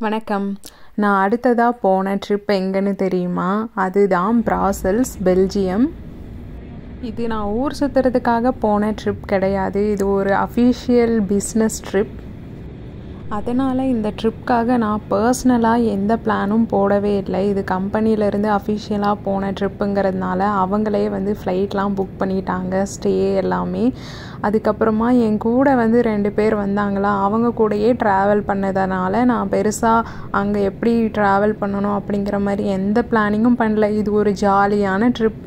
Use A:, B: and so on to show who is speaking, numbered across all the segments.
A: வணக்கம். நான் அடுத்ததாக போன ட்ரிப் எங்கன்னு தெரியுமா? அதுதான் ப்ராசல்ஸ், பெல்ஜியம். இது நான் ஊர் சுற்றுறதுக்காக போன ட்ரிப் கிடையாது. இது ஒரு அஃபிஷியல் பிஸ்னஸ் ட்ரிப். அதனால் இந்த ட்ரிப்காக நான் பர்சனலாக எந்த பிளானும் போடவே இல்லை. இது கம்பெனியிலேருந்து அஃபிஷியலாக போன ட்ரிப்புங்கிறதுனால அவங்களே ஃப்ளைட்லாம் புக் பண்ணிட்டாங்க, ஸ்டே எல்லாமே. அதுக்கப்புறமா என் கூட 2 பேர் வந்தாங்களா, அவங்க கூடயே ட்ராவல் பண்ணதுனால நான் பெருசாக அங்கே எப்படி ட்ராவல் பண்ணணும் அப்படிங்கிற மாதிரி எந்த பிளானிங்கும் பண்ணல. இது ஒரு ஜாலியான ட்ரிப்.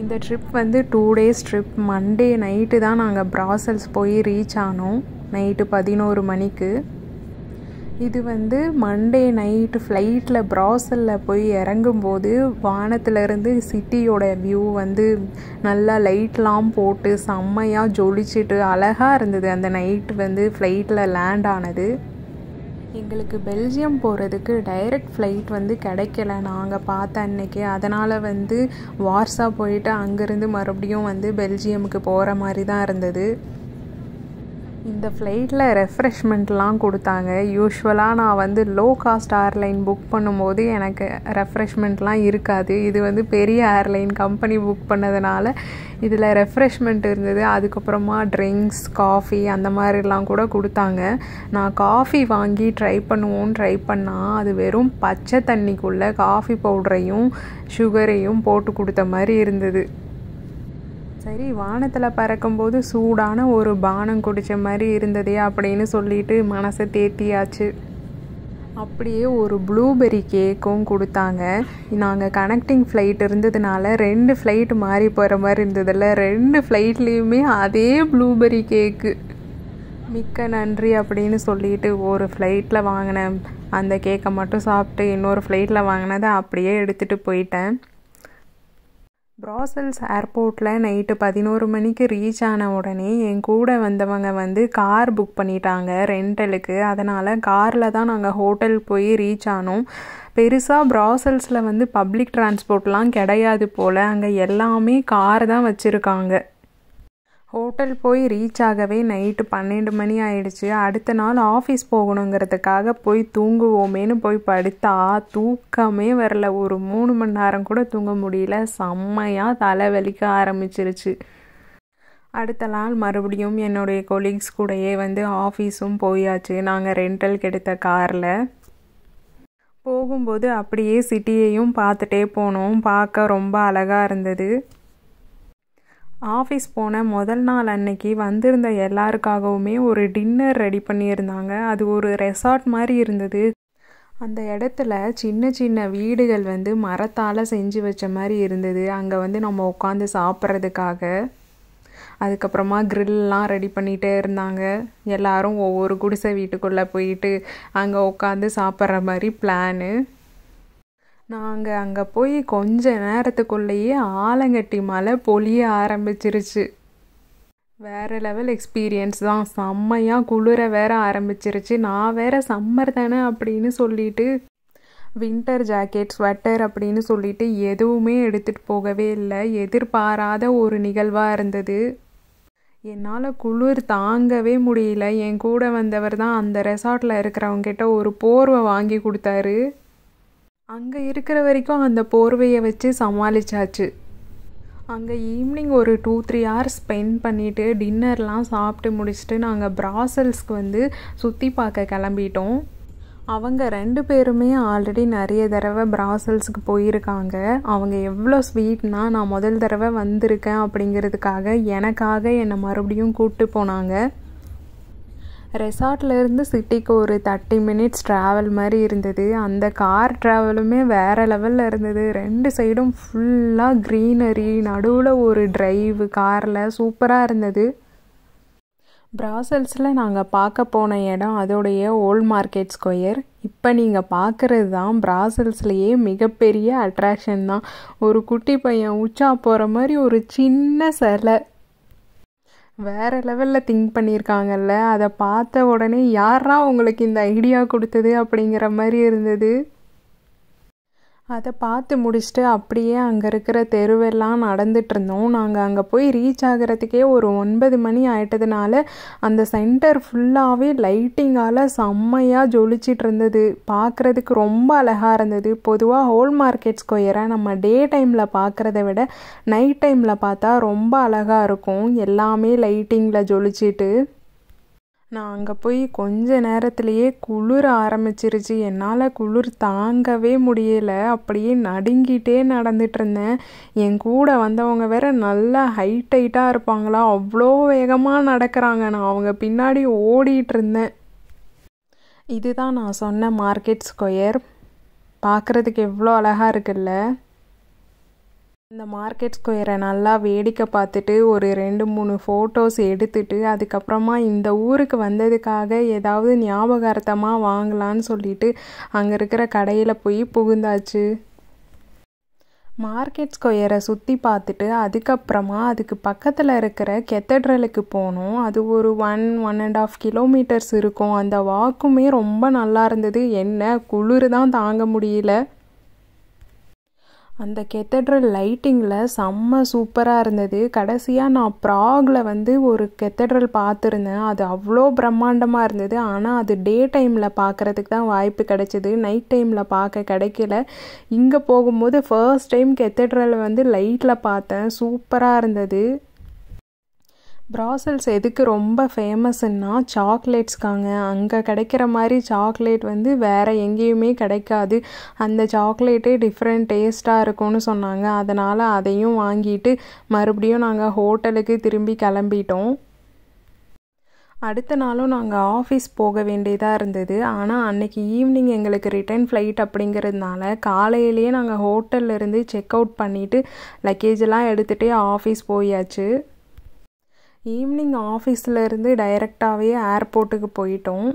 A: இந்த trip 2 days trip. Monday night தான் நாங்கள் ப்ராசல்ஸ் போய் ரீச் ஆனோம், நைட்டு 11 மணிக்கு. இது மண்டே நைட்டு ஃப்ளைட்டில் ப்ராசலில் போய் இறங்கும்போது வானத்திலேருந்து சிட்டியோட வியூ நல்லா லைட்லாம் போட்டு செம்மையாக ஜொலிச்சிட்டு அழகாக இருந்தது. அந்த நைட்டு ஃப்ளைட்டில் லேண்ட் ஆனது. எங்களுக்கு பெல்ஜியம் போகிறதுக்கு டைரக்ட் ஃப்ளைட் கிடைக்கல நாங்கள் பார்த்த அன்னைக்கு. அதனால் வார்சா போயிட்டு அங்கேருந்து மறுபடியும் பெல்ஜியமுக்கு போகிற மாதிரி தான் இருந்தது. இந்த ஃப்ளைட்டில் ரெஃப்ரெஷ்மெண்ட்லாம் கொடுத்தாங்க. யூஸ்வலாக நான் லோ காஸ்ட் ஏர்லைன் புக் பண்ணும்போது எனக்கு ரெஃப்ரெஷ்மெண்ட்லாம் இருக்காது. இது பெரிய ஏர்லைன் கம்பெனி புக் பண்ணதுனால இதில் ரெஃப்ரெஷ்மெண்ட் இருந்தது. அதுக்கப்புறமா ட்ரிங்க்ஸ், காஃபி அந்த மாதிரிலாம் கூட கொடுத்தாங்க. நான் காஃபி வாங்கி ட்ரை பண்ணால் அது வெறும் பச்சை தண்ணிக்குள்ளே காஃபி பவுடரையும் சுகரையும் போட்டு கொடுத்த மாதிரி இருந்தது. சரி, வானத்தில் பறக்கும்போது சூடான ஒரு பானம் குடித்த மாதிரி இருந்ததே அப்படின்னு சொல்லிட்டு மனசை தேத்தியாச்சு. அப்படியே ஒரு ப்ளூபெர்ரி கேக்கும் கொடுத்தாங்க. நாங்கள் கனெக்டிங் ஃப்ளைட் இருந்ததுனால 2 ஃப்ளைட் மாறி போகிற மாதிரி இருந்ததில்ல, 2 ஃப்ளைட்லேயுமே அதே ப்ளூபெர்ரி கேக்கு. மிக்க நன்றி அப்படின்னு சொல்லிட்டு ஒரு ஃப்ளைட்டில் வாங்கின அந்த கேக்கை மட்டும் சாப்பிட்டு இன்னொரு ஃப்ளைட்டில் வாங்கினதை அப்படியே எடுத்துகிட்டு போயிட்டேன். ப்ராசல்ஸ் ஏர்போர்ட்டில் நைட்டு 11 மணிக்கு ரீச் ஆன உடனே என் கூட வந்தவங்க கார் புக் பண்ணிட்டாங்க ரெண்டலுக்கு. அதனால் காரில் தான் நாங்கள் ஹோட்டல் போய் ரீச் ஆனோம். பெருசாக ப்ராசல்ஸில் பப்ளிக் டிரான்ஸ்போர்ட்லாம் கிடையாது போல். அங்கே எல்லாமே கார் தான் வச்சுருக்காங்க. ஹோட்டல் போய் ரீச் ஆகவே நைட்டு 12 மணி ஆயிடுச்சு. அடுத்த நாள் ஆஃபீஸ் போகணுங்கிறதுக்காக போய் தூங்குவோமேனு போய் படுத்தா தூக்கமே வரல. ஒரு 3 மணி நேரம் கூட தூங்க முடியல. செம்மையாக தலைவலிக்க ஆரம்பிச்சிருச்சு. அடுத்த நாள் மறுபடியும் என்னுடைய கொலீக்ஸ் கூடயே ஆஃபீஸும் போயாச்சு. நாங்கள் ரெண்டலுக்கு எடுத்த காரில் போகும்போது அப்படியே சிட்டியையும் பார்த்துட்டே போனோம். பார்க்க ரொம்ப அழகாக இருந்தது. ஆஃபீஸ் போன முதல் நாள் அன்னைக்கு வந்திருந்த எல்லாருக்காகவுமே ஒரு டின்னர் ரெடி பண்ணியிருந்தாங்க. அது ஒரு ரெசார்ட் மாதிரி இருந்தது. அந்த இடத்துல சின்ன சின்ன வீடுகள் மரத்தால் செஞ்சு வச்ச மாதிரி இருந்தது. அங்கே நம்ம உட்காந்து சாப்பிட்றதுக்காக. அதுக்கப்புறமா க்ரில்லாம் ரெடி பண்ணிகிட்டே இருந்தாங்க. எல்லாரும் ஒவ்வொரு குடிசை வீட்டுக்குள்ளே போயிட்டு அங்கே உட்காந்து சாப்பிட்ற மாதிரி பிளானு. நாங்கள் அங்கே போய் கொஞ்ச நேரத்துக்குள்ளேயே ஆலங்கட்டி மழை பொழிய ஆரம்பிச்சிருச்சு. வேறு லெவல் எக்ஸ்பீரியன்ஸ் தான். செம்மையாக குளிர வேற ஆரம்பிச்சிருச்சு. நான் வேற சம்மர் தானே அப்படின்னு சொல்லிட்டு வின்டர் ஜாக்கெட், ஸ்வெட்டர் அப்படின்னு சொல்லிட்டு எதுவுமே எடுத்துகிட்டு போகவே இல்லை. எதிர்பாராத ஒரு நிகழ்வாக இருந்தது. என்னால் குளிர் தாங்கவே முடியல. என் கூட வந்தவர் தான் அந்த ரெசார்ட்டில் இருக்கிறவங்கிட்ட ஒரு போர்வை வாங்கி கொடுத்தாரு. அங்கே இருக்கிற வரைக்கும் அந்த போர்வையை வச்சு சமாளிச்சாச்சு. அங்கே ஈவினிங் ஒரு 2-3 hours ஸ்பெண்ட் பண்ணிவிட்டு டின்னர்லாம் சாப்பிட்டு முடிச்சுட்டு நாங்கள் ப்ராசல்ஸ்க்கு சுற்றி பார்க்க கிளம்பிட்டோம். அவங்க 2 பேருமே ஆல்ரெடி நிறைய தடவை ப்ராசல்ஸுக்கு போயிருக்காங்க. அவங்க எவ்வளோ ஸ்வீட்னா, நான் முதல் தடவை வந்திருக்கேன் அப்படிங்கிறதுக்காக எனக்காக என்னை மறுபடியும் கூப்பிட்டு போனாங்க. ரெசார்ட்லேருந்து சிட்டிக்கு ஒரு 30 minutes ட்ராவல் மாதிரி இருந்தது. அந்த கார் ட்ராவலுமே வேறு லெவலில் இருந்தது. 2 சைடும் ஃபுல்லாக க்ரீனரி, நடுவில் ஒரு டிரைவ் காரில் சூப்பராக இருந்தது. ப்ராசல்ஸில் நாங்கள் பார்க்க போன இடம் அதோடைய ஓல்ட் மார்க்கெட் ஸ்கொயர். இப்போ நீங்கள் பார்க்குறது தான் ப்ராசல்ஸ்லேயே மிகப்பெரிய அட்ராக்ஷன் தான். ஒரு குட்டி பையன் உச்சா போகிற மாதிரி ஒரு சின்ன சிலை. வேறு லெவலில் திங்க் பண்ணியிருக்காங்கல்ல. அதை பார்த்த உடனே யாரா உங்களுக்கு இந்த ஐடியா கொடுத்தது அப்படிங்கிற மாதிரி இருந்தது. அதை பார்த்து முடிச்சுட்டு அப்படியே அங்கே இருக்கிற தெருவெல்லாம் நடந்துட்டு இருந்தோம். நாங்கள் அங்கே போய் ரீச் ஆகிறதுக்கே ஒரு 9 மணி ஆயிட்டதுனால அந்த சென்டர் ஃபுல்லாகவே லைட்டிங்கால் செம்மையாக ஜொலிச்சிட்டு இருந்தது. பார்க்குறதுக்கு ரொம்ப அழகாக இருந்தது. பொதுவாக ஹோல் மார்க்கெட் ஸ்கொயரை நம்ம டே டைமில் பார்க்குறத விட நைட் டைமில் பார்த்தா ரொம்ப அழகாக இருக்கும், எல்லாமே லைட்டிங்கில் ஜொலிச்சிட்டு. நான் அங்கே போய் கொஞ்ச நேரத்துலேயே குளிர ஆரம்பிச்சிருச்சு. என்னால் குளிர் தாங்கவே முடியலை. அப்படியே நடுங்கிட்டே நடந்துட்டு இருந்தேன். என் கூட வந்தவங்க வேற நல்லா ஹைட்டாக இருப்பாங்களா, அவ்வளோ வேகமாக நடக்கிறாங்க. நான் அவங்க பின்னாடி ஓடிட்டு இருந்தேன். இதுதான் நான் சொன்ன மார்க்கெட் ஸ்கொயர். பார்க்குறதுக்கு எவ்வளோ அழகாக இருக்குல்ல. இந்த மார்க்கெட் ஸ்கொயரை நல்லா வேடிக்கை பார்த்துட்டு ஒரு 2-3 ஃபோட்டோஸ் எடுத்துட்டு அதுக்கப்புறமா இந்த ஊருக்கு வந்ததுக்காக ஏதாவது ஞாபகார்த்தமாக வாங்கலான்னு சொல்லிட்டு அங்கே இருக்கிற கடையில் போய் புகுந்தாச்சு. மார்க்கெட் ஸ்கொயரை சுற்றி பார்த்துட்டு அதுக்கப்புறமா அதுக்கு பக்கத்தில் இருக்கிற கெத்தட்ரலுக்கு போனோம். அது ஒரு 1.5 கிலோமீட்டர்ஸ் இருக்கும். அந்த வாக்குமே ரொம்ப நல்லா இருந்தது. என்ன குளிர் தான் தாங்க முடியல. அந்த கெத்தட்ரல் லைட்டிங்கில் செம்ம சூப்பராக இருந்தது. கடைசியாக நான் ப்ராகில் ஒரு கெத்தட்ரல் பார்த்துருந்தேன். அது அவ்வளோ பிரம்மாண்டமாக இருந்தது. ஆனால் அது டே டைமில் பார்க்குறதுக்கு தான் வாய்ப்பு கிடைச்சிது, நைட் டைமில் பார்க்க கிடைக்கல. இங்கே போகும்போது ஃபர்ஸ்ட் டைம் கெத்தட்ரல் லைட்டில் பார்த்தேன். சூப்பராக இருந்தது. ப்ராசல்ஸ் எதுக்கு ரொம்ப ஃபேமஸ்ன்னா சாக்லேட்ஸ்க்காங்க. அங்கே கிடைக்கிற மாதிரி சாக்லேட் வேறு எங்கேயுமே கிடைக்காது. அந்த சாக்லேட்டே டிஃப்ரெண்ட் டேஸ்ட்டாக இருக்கும்னு சொன்னாங்க. அதனால் அதையும் வாங்கிட்டு மறுபடியும் நாங்கள் ஹோட்டலுக்கு திரும்பி கிளம்பிட்டோம். அடுத்த நாளும் நாங்கள் ஆஃபீஸ் போக வேண்டியதாக இருந்தது. ஆனால் அன்றைக்கி ஈவினிங் எங்களுக்கு ரிட்டர்ன் ஃப்ளைட் அப்படிங்கிறதுனால காலையிலேயே நாங்கள் ஹோட்டல்லேருந்து செக் அவுட் பண்ணிவிட்டு லக்கேஜெல்லாம் எடுத்துகிட்டே ஆஃபீஸ் போயாச்சு. ஈவினிங் ஆஃபீஸ்லேருந்து டைரெக்டாகவே ஏர்போர்ட்டுக்கு போயிட்டோம்.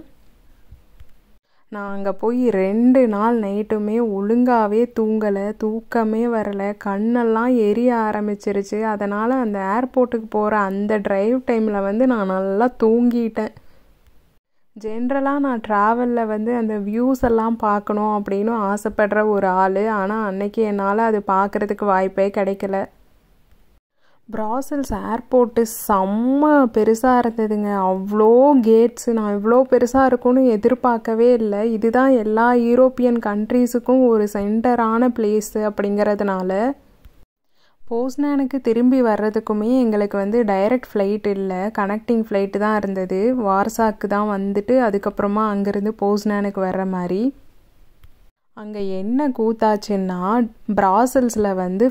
A: நான் அங்கே போய் 2 நாள் நைட்டுமே ஒழுங்காகவே தூங்கலை, தூக்கமே வரலை, கண்ணெல்லாம் எரிய ஆரம்பிச்சிருச்சு. அதனால் அந்த ஏர்போர்ட்டுக்கு போகிற அந்த டிரைவ் டைமில் நான் நல்லா தூங்கிட்டேன். ஜென்ரலாக நான் ட்ராவலில் அந்த வியூஸ் எல்லாம் பார்க்கணும் அப்படின்னு ஆசைப்படுற ஒரு ஆள். ஆனால் அன்னைக்கு என்னால் அது பார்க்குறதுக்கு வாய்ப்பே கிடைக்கல. ப்ராசல்ஸ் ஏர்போர்ட்டு செம்ம பெருசாக இருந்ததுங்க. அவ்வளோ கேட்ஸு. நான் இவ்வளோ பெருசாக இருக்கும்னு எதிர்பார்க்கவே இல்லை. இதுதான் எல்லா யூரோப்பியன் கண்ட்ரீஸுக்கும் ஒரு சென்டரான பிளேஸு அப்படிங்கிறதுனால. போஸ்னானுக்கு திரும்பி வர்றதுக்குமே எங்களுக்கு டைரக்ட் ஃப்ளைட் இல்லை, கனெக்டிங் ஃப்ளைட்டு தான் இருந்தது. வார்சாக்கு தான் அதுக்கப்புறமா அங்கேருந்து போஸ்னானுக்கு வர்ற மாதிரி. அங்கே என்ன கூத்தாச்சுன்னா ப்ராசல்ஸில்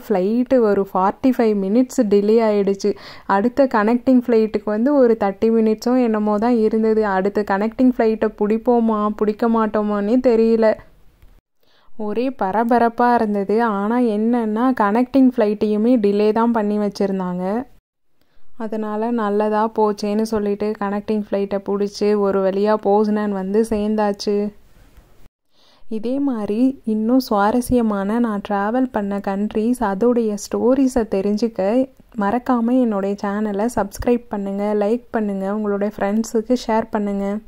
A: ஃப்ளைட்டு ஒரு 45 மினிட்ஸ் டிலே ஆகிடுச்சு. அடுத்த கனெக்டிங் ஃப்ளைட்டுக்கு ஒரு 30 மினிட்ஸோ என்னமோ தான் இருந்தது. அடுத்த கனெக்டிங் ஃப்ளைட்டை பிடிக்க மாட்டோமான்னே தெரியல. ஒரே பரபரப்பாக இருந்தது. ஆனால் என்னென்னா கனெக்டிங் ஃப்ளைட்டையுமே டிலே தான் பண்ணி வச்சுருந்தாங்க. அதனால் நல்லதாக போச்சேன்னு சொல்லிட்டு கனெக்டிங் ஃப்ளைட்டை பிடிச்சி ஒரு வழியாக போஸ்னான் சேர்ந்தாச்சு. இதே மாதிரி இன்னும் சுவாரஸ்யமான நான் ட்ராவல் பண்ண கண்ட்ரீஸ் அதோடைய ஸ்டோரிஸை தெரிஞ்சுக்க மறக்காமல் என்னுடைய சேனலை சப்ஸ்கிரைப் பண்ணுங்கள், லைக் பண்ணுங்கள், உங்களுடைய ஃப்ரெண்ட்ஸுக்கு ஷேர் பண்ணுங்கள்.